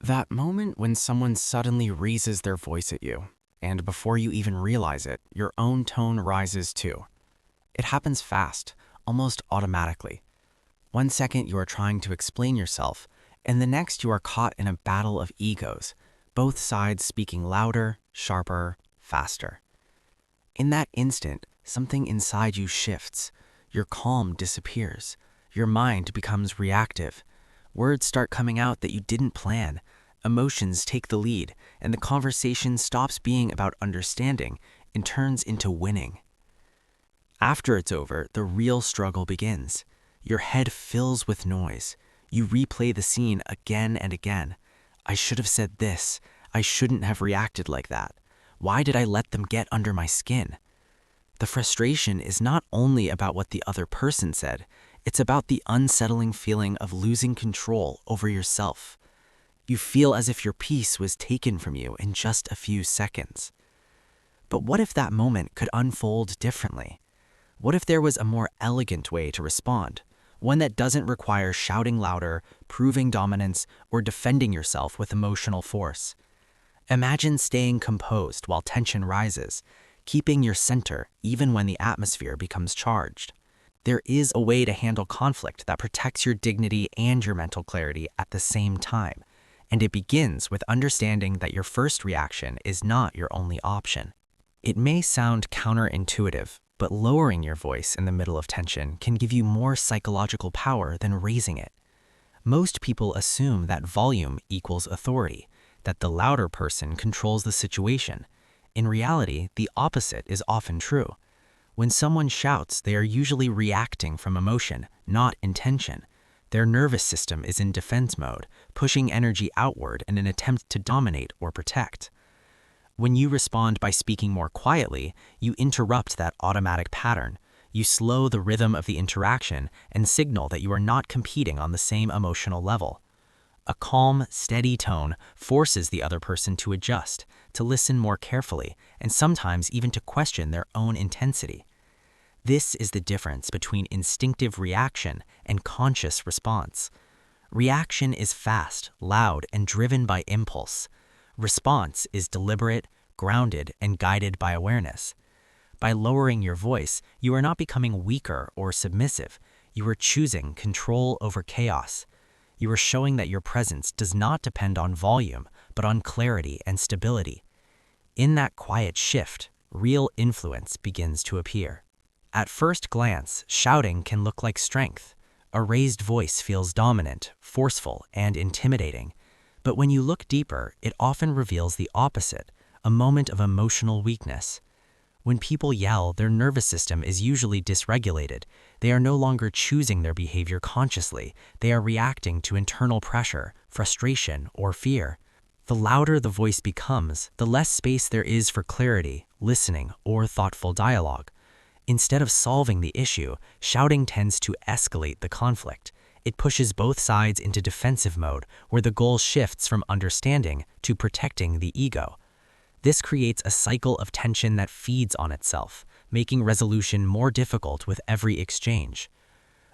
That moment when someone suddenly raises their voice at you, and before you even realize it, your own tone rises too. It happens fast, almost automatically. One second you are trying to explain yourself, and the next you are caught in a battle of egos, both sides speaking louder, sharper, faster. In that instant, something inside you shifts. Your calm disappears. Your mind becomes reactive. Words start coming out that you didn't plan. Emotions take the lead, and the conversation stops being about understanding and turns into winning. After it's over, the real struggle begins. Your head fills with noise. You replay the scene again and again. I should have said this. I shouldn't have reacted like that. Why did I let them get under my skin? The frustration is not only about what the other person said, it's about the unsettling feeling of losing control over yourself. You feel as if your peace was taken from you in just a few seconds. But what if that moment could unfold differently? What if there was a more elegant way to respond? One that doesn't require shouting louder, proving dominance, or defending yourself with emotional force. Imagine staying composed while tension rises, keeping your center even when the atmosphere becomes charged. There is a way to handle conflict that protects your dignity and your mental clarity at the same time, and it begins with understanding that your first reaction is not your only option. It may sound counterintuitive, but lowering your voice in the middle of tension can give you more psychological power than raising it. Most people assume that volume equals authority, that the louder person controls the situation. In reality, the opposite is often true. When someone shouts, they are usually reacting from emotion, not intention. Their nervous system is in defense mode, pushing energy outward in an attempt to dominate or protect. When you respond by speaking more quietly, you interrupt that automatic pattern. You slow the rhythm of the interaction and signal that you are not competing on the same emotional level. A calm, steady tone forces the other person to adjust, to listen more carefully, and sometimes even to question their own intensity. This is the difference between instinctive reaction and conscious response. Reaction is fast, loud, and driven by impulse. Response is deliberate, grounded, and guided by awareness. By lowering your voice, you are not becoming weaker or submissive. You are choosing control over chaos. You are showing that your presence does not depend on volume, but on clarity and stability. In that quiet shift, real influence begins to appear. At first glance, shouting can look like strength. A raised voice feels dominant, forceful, and intimidating. But when you look deeper, it often reveals the opposite, a moment of emotional weakness. When people yell, their nervous system is usually dysregulated. They are no longer choosing their behavior consciously. They are reacting to internal pressure, frustration, or fear. The louder the voice becomes, the less space there is for clarity, listening, or thoughtful dialogue. Instead of solving the issue, shouting tends to escalate the conflict. It pushes both sides into defensive mode, where the goal shifts from understanding to protecting the ego. This creates a cycle of tension that feeds on itself, making resolution more difficult with every exchange.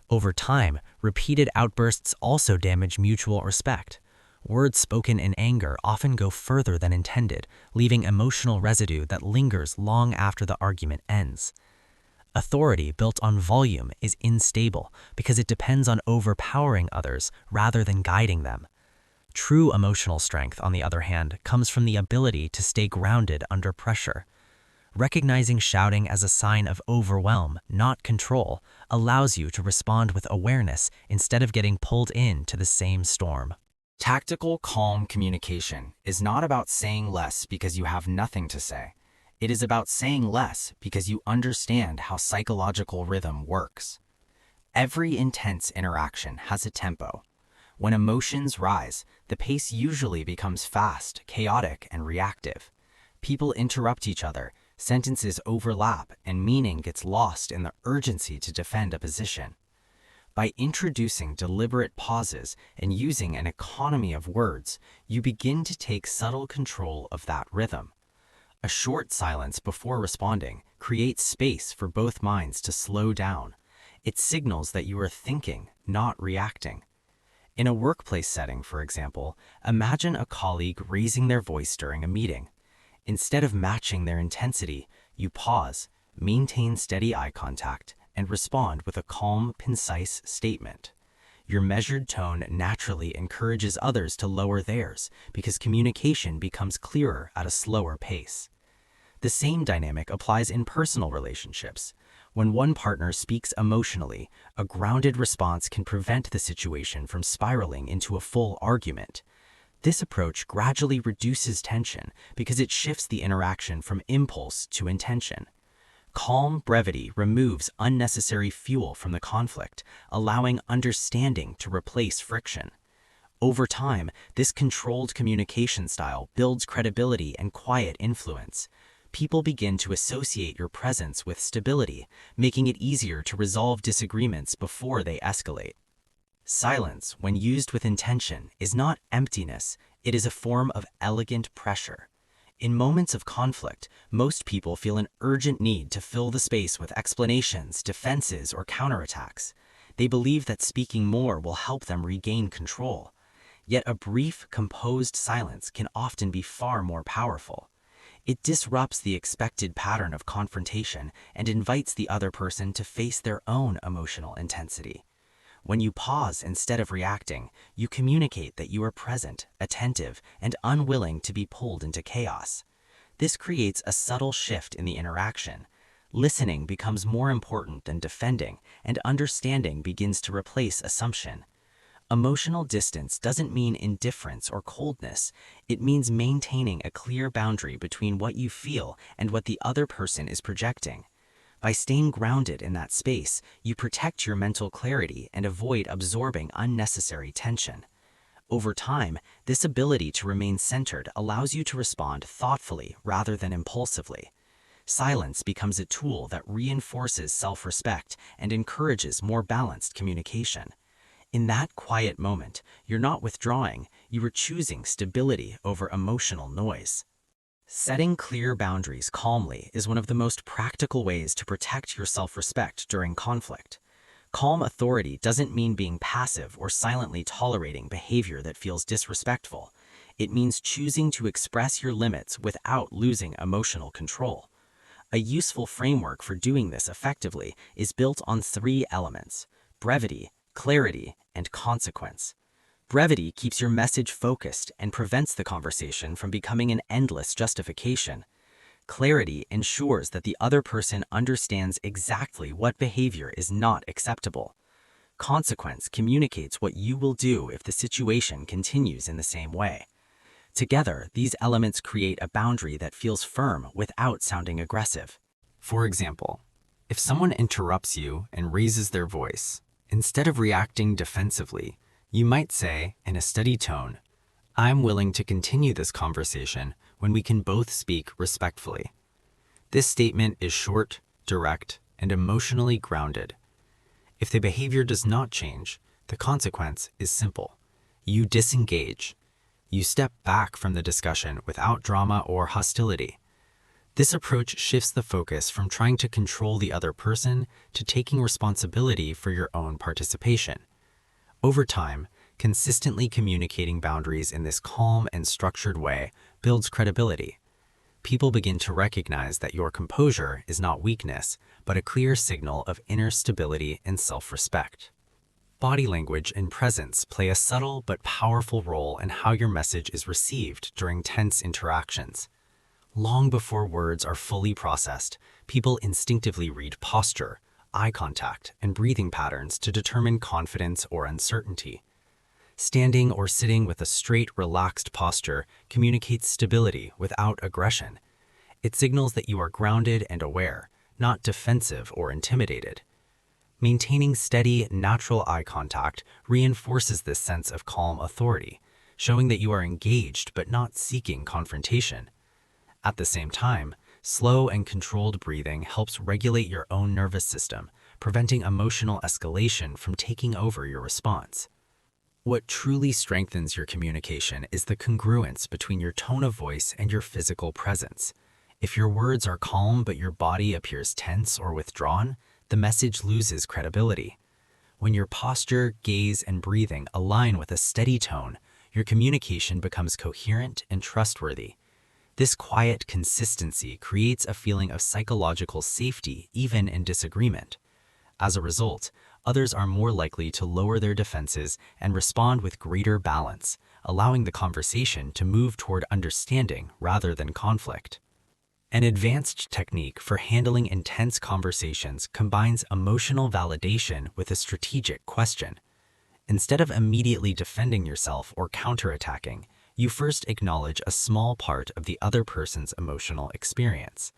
Over time, repeated outbursts also damage mutual respect. Words spoken in anger often go further than intended, leaving emotional residue that lingers long after the argument ends. Authority built on volume is unstable because it depends on overpowering others rather than guiding them. True emotional strength, on the other hand, comes from the ability to stay grounded under pressure. Recognizing shouting as a sign of overwhelm, not control, allows you to respond with awareness instead of getting pulled into the same storm. Tactical, calm communication is not about saying less because you have nothing to say. It is about saying less because you understand how psychological rhythm works. Every intense interaction has a tempo. When emotions rise, the pace usually becomes fast, chaotic, and reactive. People interrupt each other, sentences overlap, and meaning gets lost in the urgency to defend a position. By introducing deliberate pauses and using an economy of words, you begin to take subtle control of that rhythm. A short silence before responding creates space for both minds to slow down. It signals that you are thinking, not reacting. In a workplace setting, for example, imagine a colleague raising their voice during a meeting. Instead of matching their intensity, you pause, maintain steady eye contact, and respond with a calm, concise statement. Your measured tone naturally encourages others to lower theirs because communication becomes clearer at a slower pace. The same dynamic applies in personal relationships. When one partner speaks emotionally, a grounded response can prevent the situation from spiraling into a full argument. This approach gradually reduces tension because it shifts the interaction from impulse to intention. Calm brevity removes unnecessary fuel from the conflict, allowing understanding to replace friction. Over time, this controlled communication style builds credibility and quiet influence. People begin to associate your presence with stability, making it easier to resolve disagreements before they escalate. Silence, when used with intention, is not emptiness, it is a form of elegant pressure. In moments of conflict, most people feel an urgent need to fill the space with explanations, defenses, or counterattacks. They believe that speaking more will help them regain control. Yet a brief, composed silence can often be far more powerful. It disrupts the expected pattern of confrontation and invites the other person to face their own emotional intensity. When you pause instead of reacting, you communicate that you are present, attentive, and unwilling to be pulled into chaos. This creates a subtle shift in the interaction. Listening becomes more important than defending, and understanding begins to replace assumption. Emotional distance doesn't mean indifference or coldness. It means maintaining a clear boundary between what you feel and what the other person is projecting. By staying grounded in that space, you protect your mental clarity and avoid absorbing unnecessary tension. Over time, this ability to remain centered allows you to respond thoughtfully rather than impulsively. Silence becomes a tool that reinforces self-respect and encourages more balanced communication. In that quiet moment, you're not withdrawing, you are choosing stability over emotional noise. Setting clear boundaries calmly is one of the most practical ways to protect your self-respect during conflict. Calm authority doesn't mean being passive or silently tolerating behavior that feels disrespectful. It means choosing to express your limits without losing emotional control. A useful framework for doing this effectively is built on 3 elements: brevity, clarity, and consequence. Brevity keeps your message focused and prevents the conversation from becoming an endless justification. Clarity ensures that the other person understands exactly what behavior is not acceptable. Consequence communicates what you will do if the situation continues in the same way. Together, these elements create a boundary that feels firm without sounding aggressive. For example, if someone interrupts you and raises their voice, instead of reacting defensively, you might say, in a steady tone, "I'm willing to continue this conversation when we can both speak respectfully." This statement is short, direct, and emotionally grounded. If the behavior does not change, the consequence is simple. You disengage. You step back from the discussion without drama or hostility. This approach shifts the focus from trying to control the other person to taking responsibility for your own participation. Over time, consistently communicating boundaries in this calm and structured way builds credibility. People begin to recognize that your composure is not weakness, but a clear signal of inner stability and self-respect. Body language and presence play a subtle but powerful role in how your message is received during tense interactions. Long before words are fully processed, people instinctively read posture, eye contact, and breathing patterns to determine confidence or uncertainty. Standing or sitting with a straight, relaxed posture communicates stability without aggression. It signals that you are grounded and aware, not defensive or intimidated. Maintaining steady, natural eye contact reinforces this sense of calm authority, showing that you are engaged but not seeking confrontation. At the same time, slow and controlled breathing helps regulate your own nervous system, preventing emotional escalation from taking over your response. What truly strengthens your communication is the congruence between your tone of voice and your physical presence. If your words are calm but your body appears tense or withdrawn, the message loses credibility. When your posture, gaze, and breathing align with a steady tone, your communication becomes coherent and trustworthy. This quiet consistency creates a feeling of psychological safety even in disagreement. As a result, others are more likely to lower their defenses and respond with greater balance, allowing the conversation to move toward understanding rather than conflict. An advanced technique for handling intense conversations combines emotional validation with a strategic question. Instead of immediately defending yourself or counterattacking, you first acknowledge a small part of the other person's emotional experience.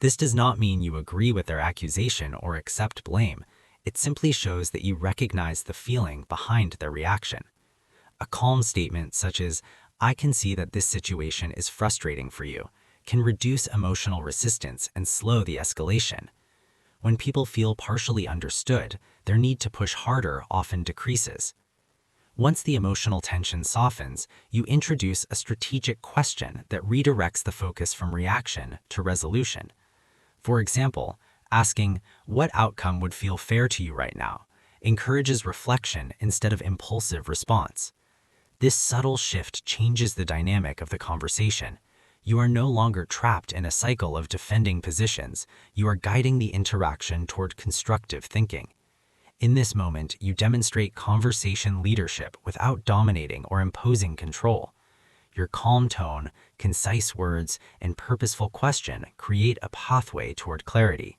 This does not mean you agree with their accusation or accept blame. It simply shows that you recognize the feeling behind their reaction. A calm statement such as, "I can see that this situation is frustrating for you," can reduce emotional resistance and slow the escalation. When people feel partially understood, their need to push harder often decreases. Once the emotional tension softens, you introduce a strategic question that redirects the focus from reaction to resolution. For example, asking, "What outcome would feel fair to you right now?" encourages reflection instead of impulsive response. This subtle shift changes the dynamic of the conversation. You are no longer trapped in a cycle of defending positions. You are guiding the interaction toward constructive thinking. In this moment, you demonstrate conversation leadership without dominating or imposing control. Your calm tone, concise words, and purposeful question create a pathway toward clarity.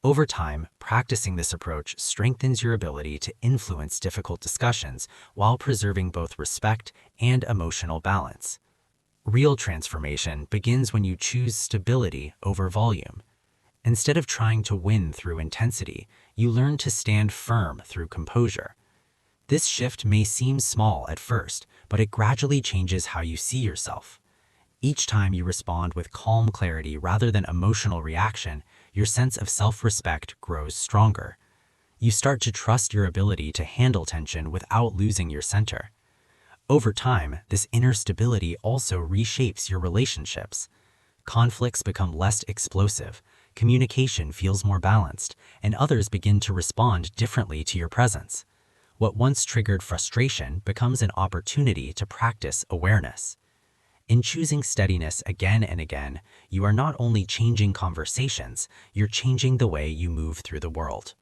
Over time, practicing this approach strengthens your ability to influence difficult discussions while preserving both respect and emotional balance. Real transformation begins when you choose stability over volume. Instead of trying to win through intensity, you learn to stand firm through composure. This shift may seem small at first, but it gradually changes how you see yourself. Each time you respond with calm clarity rather than emotional reaction, your sense of self-respect grows stronger. You start to trust your ability to handle tension without losing your center. Over time, this inner stability also reshapes your relationships. Conflicts become less explosive, communication feels more balanced, and others begin to respond differently to your presence. What once triggered frustration becomes an opportunity to practice awareness. In choosing steadiness again and again, you are not only changing conversations, you're changing the way you move through the world.